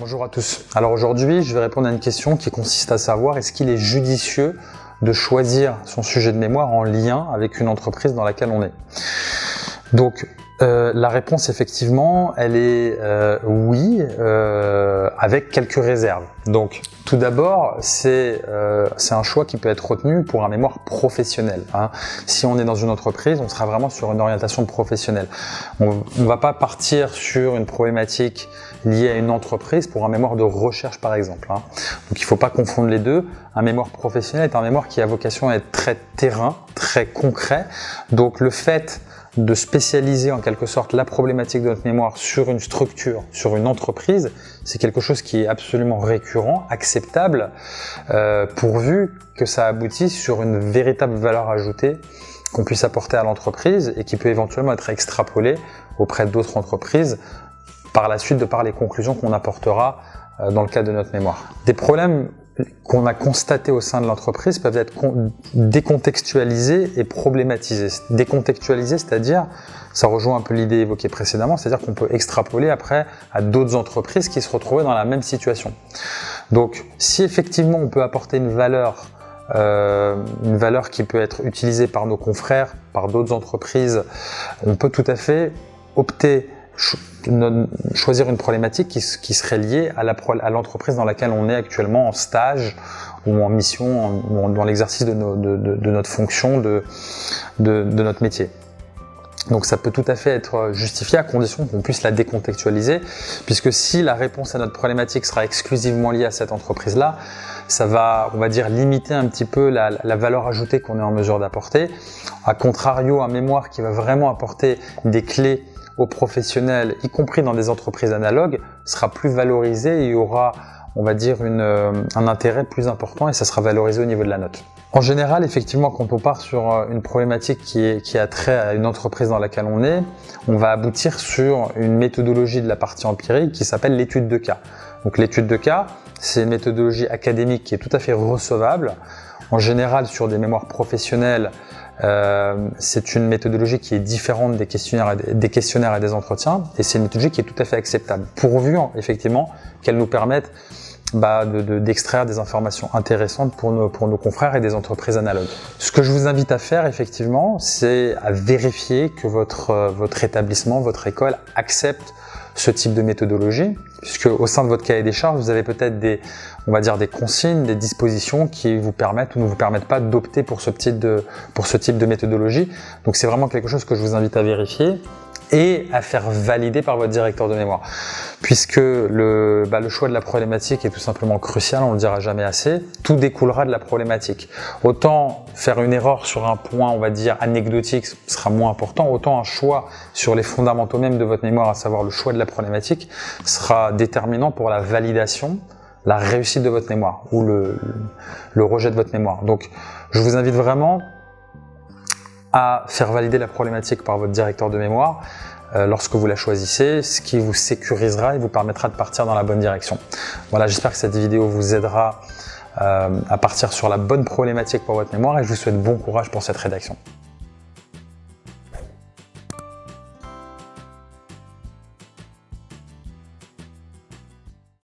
Bonjour à tous. Alors aujourd'hui, je vais répondre à une question qui consiste à savoir est-ce qu'il est judicieux de choisir son sujet de mémoire en lien avec une entreprise dans laquelle on est. Donc la réponse effectivement, elle est oui, avec quelques réserves. Donc tout d'abord, c'est un choix qui peut être retenu pour un mémoire professionnel. Si on est dans une entreprise, on sera vraiment sur une orientation professionnelle. On ne va pas partir sur une problématique liée à une entreprise pour un mémoire de recherche par exemple. Donc il ne faut pas confondre les deux. Un mémoire professionnel est un mémoire qui a vocation à être très terrain, très concret. Donc le fait de spécialiser en quelque sorte la problématique de notre mémoire sur une structure, sur une entreprise, c'est quelque chose qui est absolument récurrent, acceptable, pourvu que ça aboutisse sur une véritable valeur ajoutée qu'on puisse apporter à l'entreprise et qui peut éventuellement être extrapolée auprès d'autres entreprises par la suite de par les conclusions qu'on apportera dans le cadre de notre mémoire. Des problèmes qu'on a constatés au sein de l'entreprise peuvent être décontextualisés et problématisés. Décontextualisés, c'est-à-dire, ça rejoint un peu l'idée évoquée précédemment, c'est-à-dire qu'on peut extrapoler après à d'autres entreprises qui se retrouvaient dans la même situation. Donc, si effectivement on peut apporter une valeur qui peut être utilisée par nos confrères, par d'autres entreprises, on peut tout à fait opter choisir une problématique qui serait liée à l'entreprise dans laquelle on est actuellement en stage ou en mission, ou dans l'exercice de notre fonction, de notre métier. Donc ça peut tout à fait être justifié à condition qu'on puisse la décontextualiser, puisque si la réponse à notre problématique sera exclusivement liée à cette entreprise-là, ça va, on va dire, limiter un petit peu la valeur ajoutée qu'on est en mesure d'apporter. A contrario, un mémoire qui va vraiment apporter des clés aux professionnels, y compris dans des entreprises analogues, sera plus valorisé et y aura, on va dire, un intérêt plus important et ça sera valorisé au niveau de la note. En général, effectivement, quand on part sur une problématique qui a trait à une entreprise dans laquelle on va aboutir sur une méthodologie de la partie empirique qui s'appelle l'étude de cas. Donc l'étude de cas, c'est une méthodologie académique qui est tout à fait recevable. En général, sur des mémoires professionnelles, c'est une méthodologie qui est différente des questionnaires et des entretiens, et c'est une méthodologie qui est tout à fait acceptable, pourvu effectivement qu'elle nous permette d'extraire des informations intéressantes pour nos confrères et des entreprises analogues. Ce que je vous invite à faire effectivement, c'est à vérifier que votre établissement, votre école accepte ce type de méthodologie, puisque au sein de votre cahier des charges, vous avez peut-être des consignes, des dispositions qui vous permettent ou ne vous permettent pas d'opter pour ce type de méthodologie. Donc c'est vraiment quelque chose que je vous invite à vérifier et à faire valider par votre directeur de mémoire, puisque le choix de la problématique est tout simplement crucial, on ne le dira jamais assez, tout découlera de la problématique. Autant faire une erreur sur un point, on va dire, anecdotique sera moins important, autant un choix sur les fondamentaux même de votre mémoire, à savoir le choix de la problématique, sera déterminant pour la validation, la réussite de votre mémoire ou le rejet de votre mémoire. Donc je vous invite vraiment à faire valider la problématique par votre directeur de mémoire lorsque vous la choisissez, ce qui vous sécurisera et vous permettra de partir dans la bonne direction. Voilà, j'espère que cette vidéo vous aidera à partir sur la bonne problématique pour votre mémoire et je vous souhaite bon courage pour cette rédaction.